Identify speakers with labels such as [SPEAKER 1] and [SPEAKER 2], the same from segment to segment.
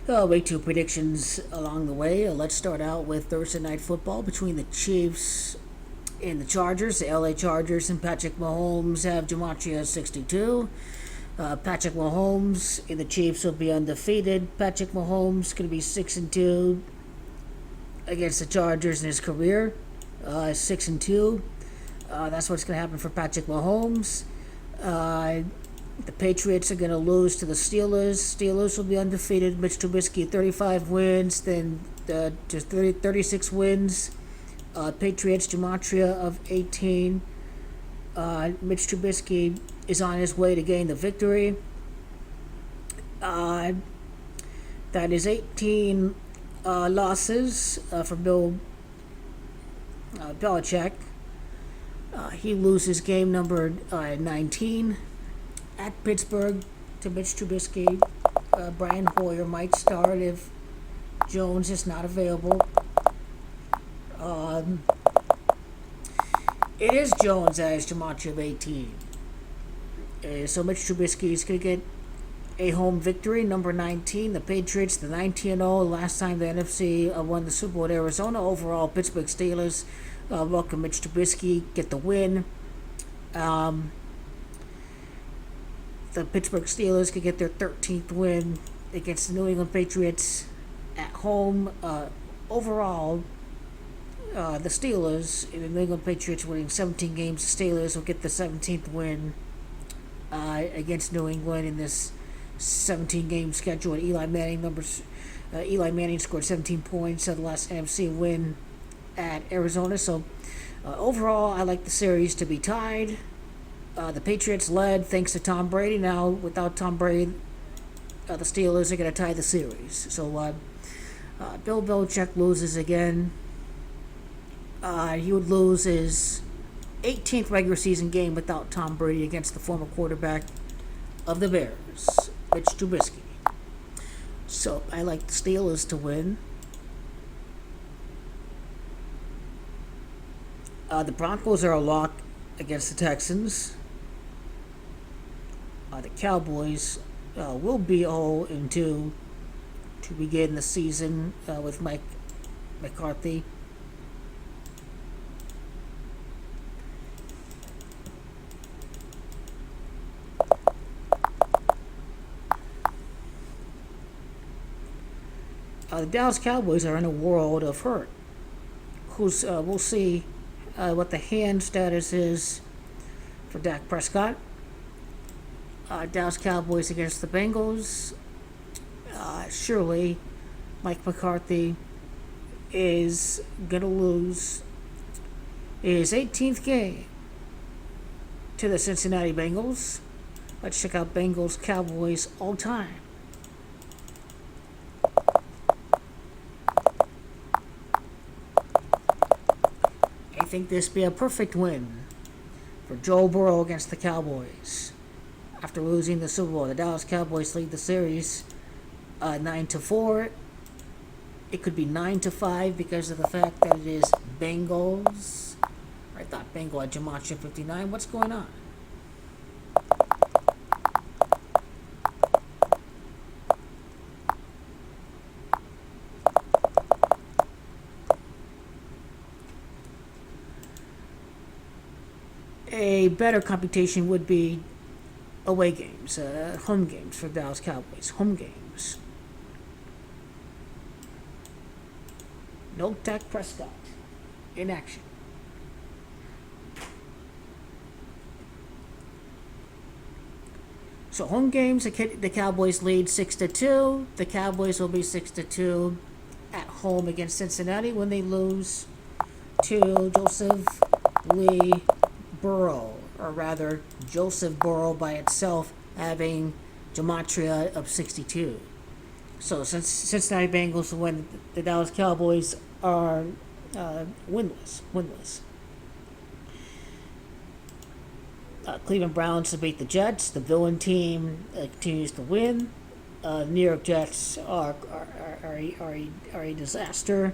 [SPEAKER 1] Make two predictions along the way. Let's start out with Thursday night football between the Chiefs and the Chargers. The LA Chargers and Patrick Mahomes have Gematria 62. Patrick Mahomes and the Chiefs will be undefeated. Patrick Mahomes going to be 6-2 against the Chargers in his career. 6-2. That's what's going to happen for Patrick Mahomes. The Patriots are going to lose to the Steelers. Steelers will be undefeated. Mitch Trubisky 35 wins, then just 36 wins. Patriots Gematria of 18. Mitch Trubisky is on his way to gain the victory. That is 18 losses for Bill Belichick. He loses game number 19 at Pittsburgh to Mitch Trubisky. Brian Hoyer might start if Jones is not available. It is Jones that has Gematria of 18. So Mitch Trubisky is going to get a home victory, number 19. The Patriots, the 19-0, last time the NFC won the Super Bowl at Arizona. Overall, Pittsburgh Steelers welcome Mitch Trubisky, get the win. The Pittsburgh Steelers could get their 13th win against the New England Patriots at home. Overall, the Steelers and the New England Patriots winning 17 games. The Steelers will get the 17th win against New England in this 17-game schedule. And Eli Manning scored 17 points at the last NFC win at Arizona. So overall, I like the series to be tied. The Patriots led thanks to Tom Brady. Now, without Tom Brady, the Steelers are going to tie the series. So Bill Belichick loses again. He would lose his 18th regular season game without Tom Brady against the former quarterback of the Bears, Mitch Trubisky. So I like the Steelers to win. The Broncos are a lock against the Texans. The Cowboys will be 0-2 to begin the season with Mike McCarthy. The Dallas Cowboys are in a world of hurt. We'll see what the hand status is for Dak Prescott. Dallas Cowboys against the Bengals. Surely Mike McCarthy is going to lose his 18th game to the Cincinnati Bengals. Let's check out Bengals Cowboys all time. I think this be a perfect win for Joe Burrow against the Cowboys. After losing the Super Bowl, the Dallas Cowboys lead the series 9-4. It could be 9-5 because of the fact that it is Bengals. I thought Bengal had Gematria 59. What's going on? A better computation would be away games, home games for Dallas Cowboys. Home games. No Dak Prescott in action. So home games, the Cowboys lead 6-2. The Cowboys will be 6-2 at home against Cincinnati when they lose to Joseph Lee Burrow, or rather Joseph Burrow by itself having Gematria of 62. So since Cincinnati Bengals win, the Dallas Cowboys are winless. Cleveland Browns to beat the Jets. The villain team continues to win. New York Jets are a disaster.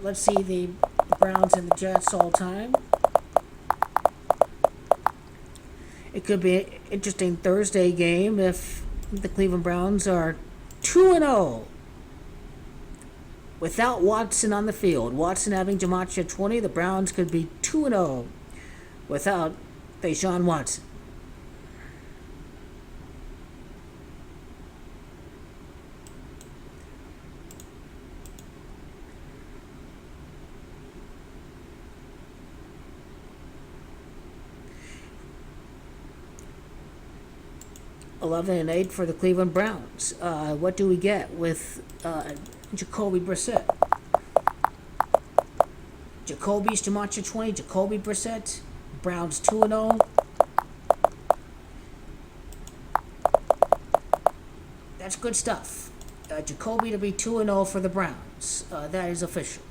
[SPEAKER 1] Let's see the Browns and the Jets all time. It could be an interesting Thursday game if the Cleveland Browns are 2-0 without Watson on the field. Watson having Gematria 20. The Browns could be 2-0 without Deshaun Watson. Eleven and 8 for the Cleveland Browns. What do we get with Jacoby Brissett? Jacoby's Gematria 20. Jacoby Brissett. Browns 2-0. That's good stuff. Jacoby to be 2-0 for the Browns. That is official.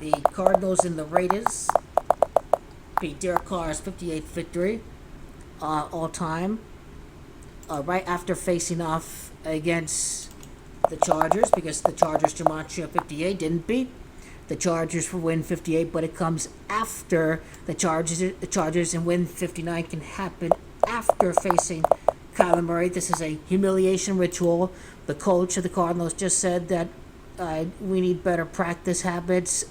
[SPEAKER 1] The Cardinals and the Raiders beat Derek Carr's 58th victory all time. Right after facing off against the Chargers, because the Chargers Gematria 58 didn't beat the Chargers for win 58, but it comes after the Chargers and win 59 can happen after facing Kyler Murray. This is a humiliation ritual. The coach of the Cardinals just said that we need better practice habits.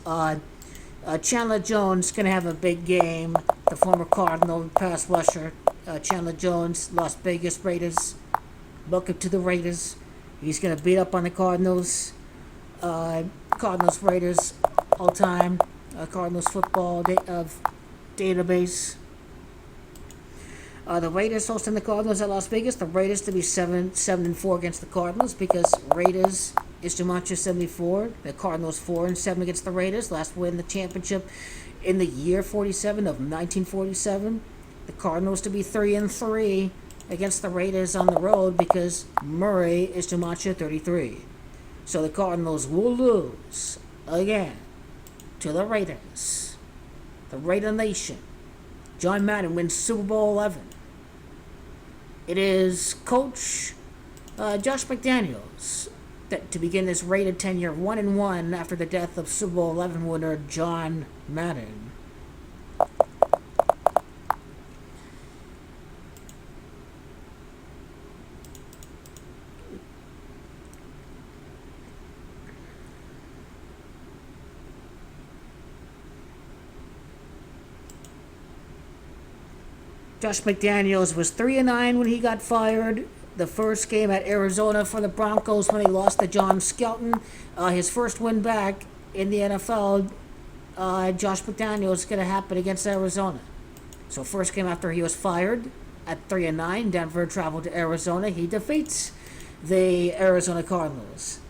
[SPEAKER 1] Chandler Jones going to have a big game. The former Cardinal pass rusher, Chandler Jones, Las Vegas Raiders. Welcome to the Raiders. He's going to beat up on the Cardinals. Cardinals Raiders all time. Cardinals football database. The Raiders hosting the Cardinals at Las Vegas. The Raiders to be 7-4 against the Cardinals, because Raiders is Gematria 74. The Cardinals 4-7 against the Raiders. Last win the championship in the year 47 of 1947. The Cardinals to be 3-3 against the Raiders on the road, because Murray is Gematria 33. So the Cardinals will lose again to the Raiders. The Raider Nation. John Madden wins Super Bowl 11. It is Coach Josh McDaniels that to begin this Raider tenure 1-1 after the death of Super Bowl 11 winner John Madden. Josh McDaniels was 3-9 when he got fired. The first game at Arizona for the Broncos when he lost to John Skelton. His first win back in the NFL, Josh McDaniels, is going to happen against Arizona. So first game after he was fired at 3-9, Denver traveled to Arizona. He defeats the Arizona Cardinals.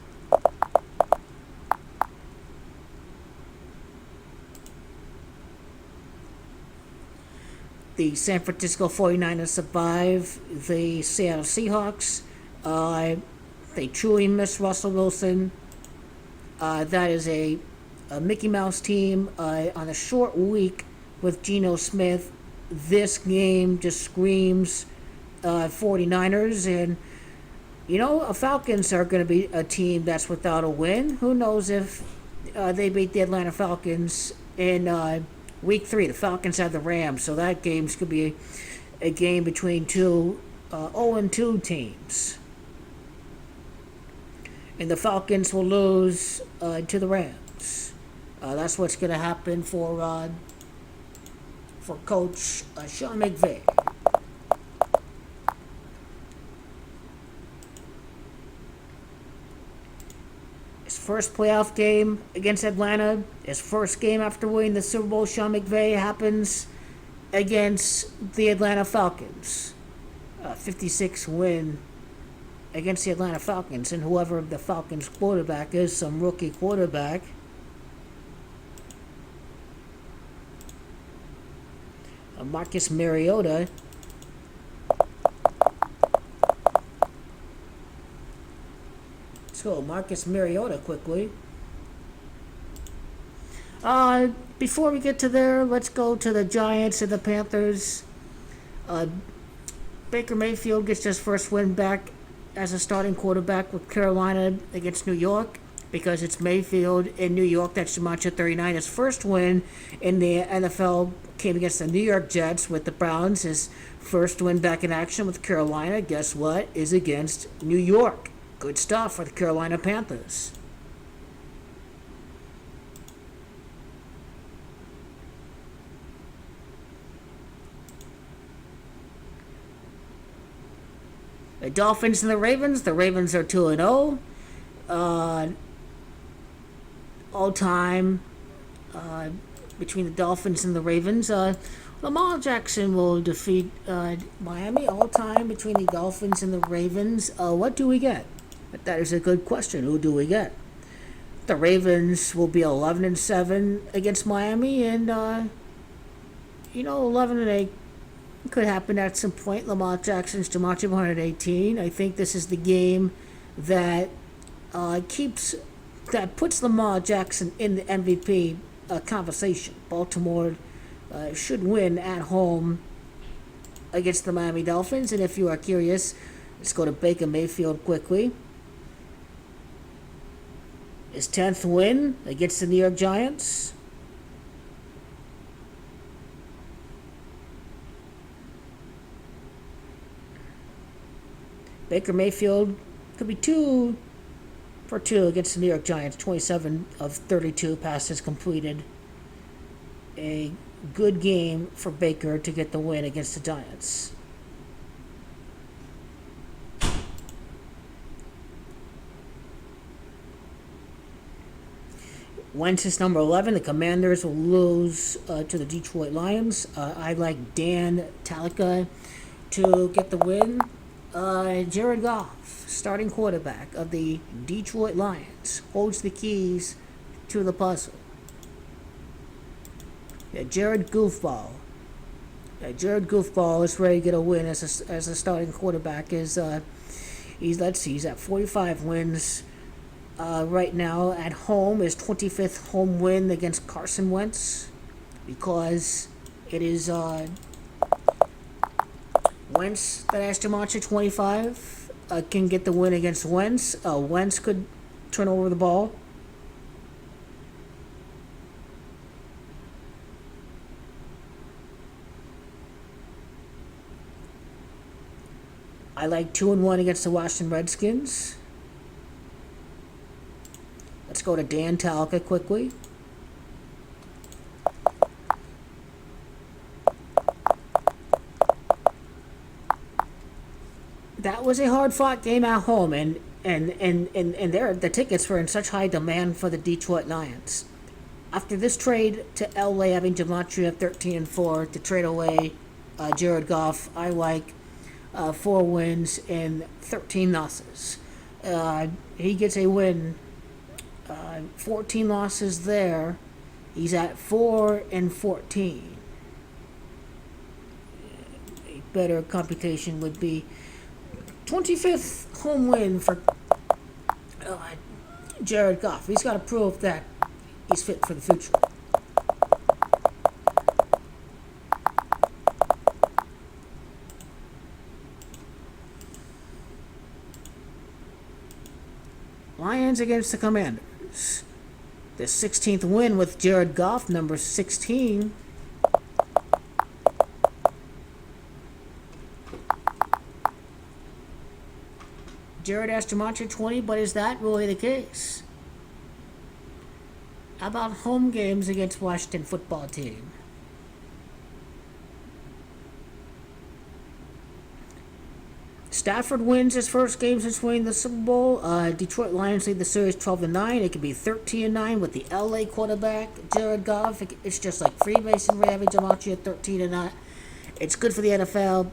[SPEAKER 1] The San Francisco 49ers survive the Seattle Seahawks. They truly miss Russell Wilson. That is a Mickey Mouse team on a short week with Geno Smith. This game just screams 49ers. And, you know, Falcons are going to be a team that's without a win. Who knows if they beat the Atlanta Falcons in Week 3. The Falcons have the Rams, so that game's could be a game between two 0-2 teams. And the Falcons will lose to the Rams. That's what's going to happen for Coach Sean McVay. First playoff game against Atlanta. His first game after winning the Super Bowl, Sean McVay, happens against the Atlanta Falcons. 56 win against the Atlanta Falcons. And whoever the Falcons quarterback is, some rookie quarterback. Marcus Mariota. Go Marcus Mariota quickly. Before we get to there, let's go to the Giants and the Panthers. Baker Mayfield gets his first win back as a starting quarterback with Carolina against New York. because it's MayField in New York. That's Jumanji 39. His first win in the NFL came against the New York Jets with the Browns. His first win back in action with Carolina, guess what, is against New York. Good stuff for the Carolina Panthers. The Dolphins and the Ravens. The Ravens are 2-0. All time between the Dolphins and the Ravens. Lamar Jackson will defeat Miami. All time between the Dolphins and the Ravens. What do we get? That is a good question. Who do we get? The Ravens will be 11-7 against Miami, and 11-8 could happen at some point. Lamar Jackson's Jumanji 118. I think this is the game that puts Lamar Jackson in the MVP conversation. Baltimore should win at home against the Miami Dolphins. And if you are curious, let's go to Baker Mayfield quickly. His 10th win against the New York Giants. Baker Mayfield could be 2 for 2 against the New York Giants. 27 of 32 passes completed. A good game for Baker to get the win against the Giants. Wentz is number 11. The Commanders will lose to the Detroit Lions. I like Dan Talika to get the win. Jared Goff, starting quarterback of the Detroit Lions, holds the keys to the puzzle. Jared Goofball. Jared Goofball is ready to get a win as a starting quarterback. He's at 45 wins right now at home. His 25th home win against Carson Wentz, because it is Wentz that has to march at 25 can get the win against Wentz. Wentz could turn over the ball. I like 2-1 against the Washington Redskins. Let's go to Dan Talca quickly. That was a hard-fought game at home, and the tickets were in such high demand for the Detroit Lions. After this trade to LA, having Gematria 13-4 to trade away Jared Goff, I like 4 wins and 13 losses. He gets a win. 14 losses there. He's at 4-14. A better computation would be 25th home win for Jared Goff. He's got to prove that he's fit for the future. Lions against the Commanders. The 16th win with Jared Goff, number 16. Jared has to march at 20, but is that really the case? How about home games against Washington football team? Stafford wins his first game since winning the Super Bowl. Detroit Lions lead the series 12-9. It could be 13-9 with the LA quarterback, Jared Goff. It's just like Freemasonry having Gematria at 13-9. It's good for the NFL.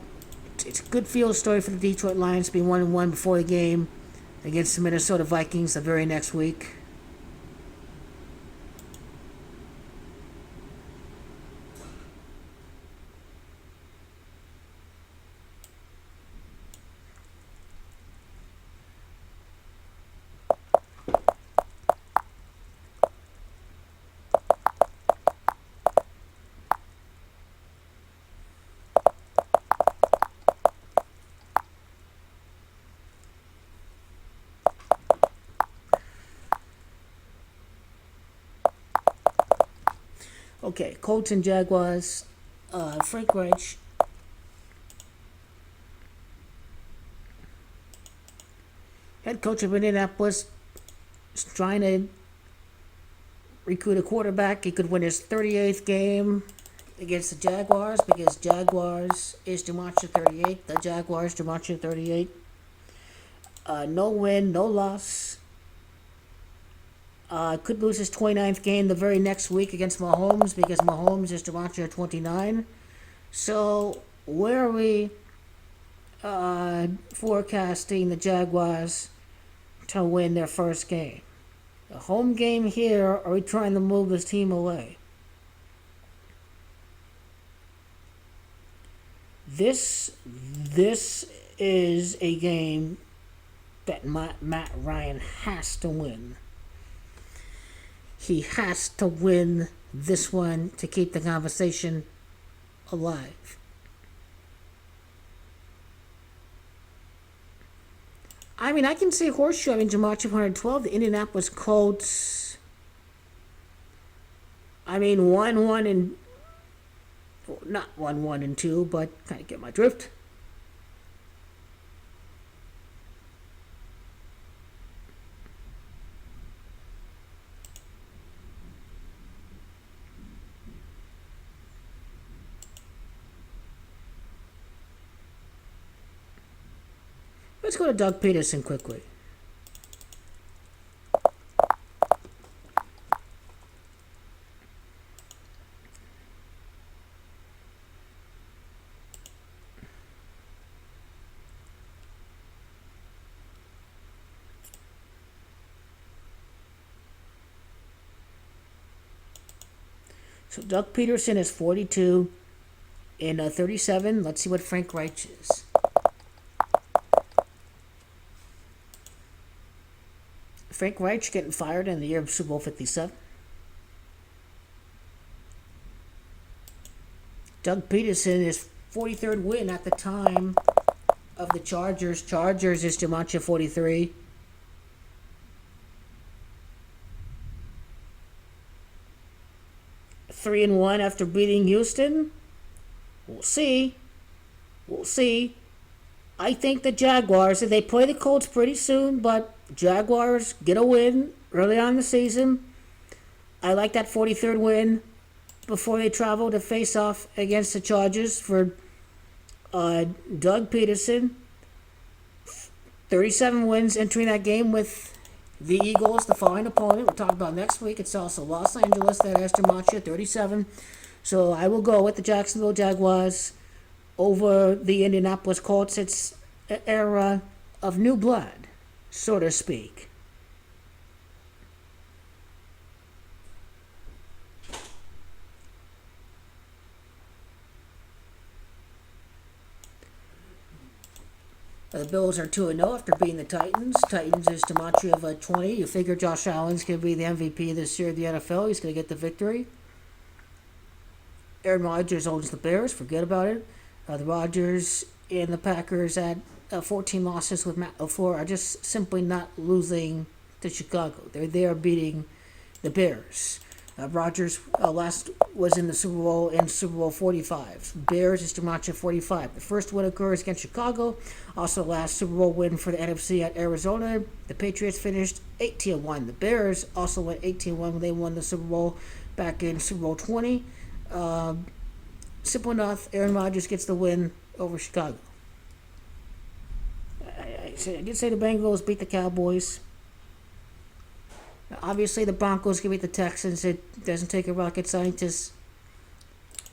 [SPEAKER 1] It's a good field story for the Detroit Lions to be 1-1 before the game against the Minnesota Vikings the very next week. Okay, Colts and Jaguars. Frank Reich. Head coach of Indianapolis is trying to recruit a quarterback. He could win his 38th game against the Jaguars because Jaguars is Gematria 38. The Jaguars Gematria 38. No win, no loss. Could lose his 29th game the very next week against Mahomes because Mahomes is Gematria 29. So where are we forecasting the Jaguars to win their first game? A home game here, or are we trying to move this team away? This is a game that Matt Ryan has to win. He has to win this one to keep the conversation alive. I mean, I can say horseshoe. I mean, Gematria 112, the Indianapolis Colts. I mean, 1-1 and not 1-1 and 2, but kind of get my drift. Let's go to Doug Peterson quickly. So Doug Peterson is 42 and 37. Let's see what Frank Reich is. Frank Reich getting fired in the year of Super Bowl 57. Doug Peterson is 43rd win at the time of the Chargers. Chargers is Gematria 43. Three and 1 after beating Houston. We'll see. We'll see. I think the Jaguars, they play the Colts pretty soon, but Jaguars get a win early on in the season. I like that 43rd win before they travel to face off against the Chargers for Doug Peterson. 37 wins entering that game with the Eagles, the following opponent. We'll talk about next week. It's also Los Angeles that has Gematria 37. So I will go with the Jacksonville Jaguars over the Indianapolis Colts. It's an era of new blood, so to speak. The Bills are 2-0 after beating the Titans. Titans is Gematria of 20. You figure Josh Allen's going to be the MVP this year of the NFL. He's going to get the victory. Aaron Rodgers owns the Bears. Forget about it. The Rodgers and the Packers at 14 losses with Matt LaFleur are just simply not losing to Chicago. They're there beating the Bears. Rodgers last was in the Super Bowl in Super Bowl 45. Bears is Gematria 45. The first win occurs against Chicago. Also, last Super Bowl win for the NFC at Arizona. The Patriots finished 18-1. The Bears also went 18-1 when they won the Super Bowl back in Super Bowl 20. Simple enough, Aaron Rodgers gets the win over Chicago. I did say the Bengals beat the Cowboys. Obviously, the Broncos can beat the Texans. It doesn't take a rocket scientist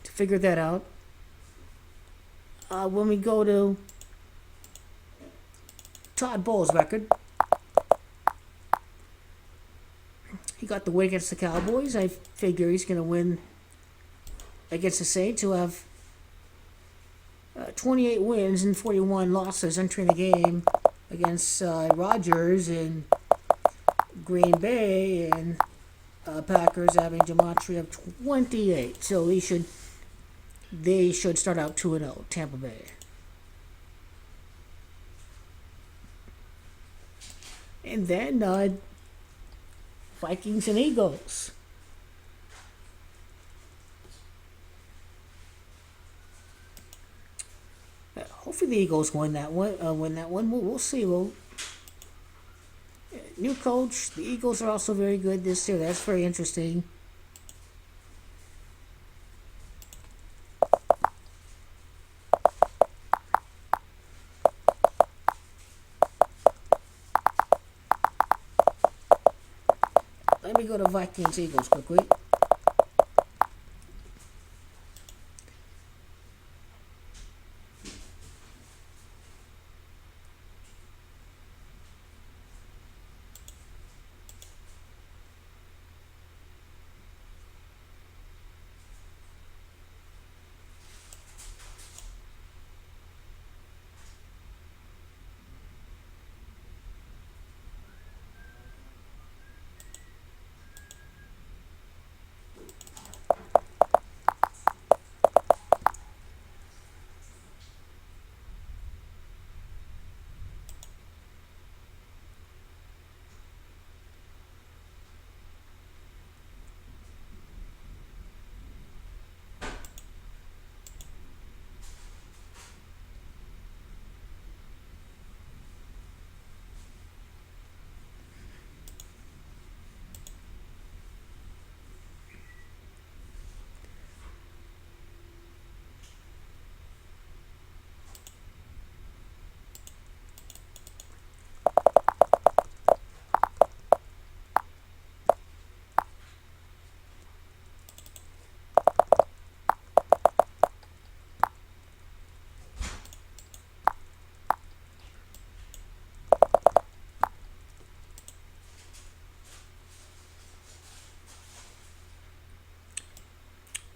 [SPEAKER 1] to figure that out. When we go to Todd Bowles' record, he got the win against the Cowboys. I figure he's going to win against the Saints, who have 28 wins and 41 losses entering the game against Rodgers and Green Bay, and Packers having Gematria of 28. So they should start out 2-0, Tampa Bay. And then Vikings and Eagles. Hopefully the Eagles win that one. Win that one. We'll see. New coach. The Eagles are also very good this year. That's very interesting. Let me go to Vikings Eagles quickly.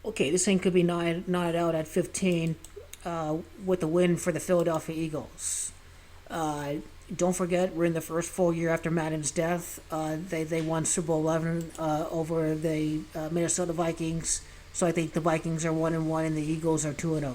[SPEAKER 1] Okay, this thing could be knotted out at 15 with the win for the Philadelphia Eagles. Uh, don't forget, we're in the first full year after Madden's death. They won Super Bowl 11 over the Minnesota Vikings. So I think the Vikings are 1-1 and the Eagles are 2-0.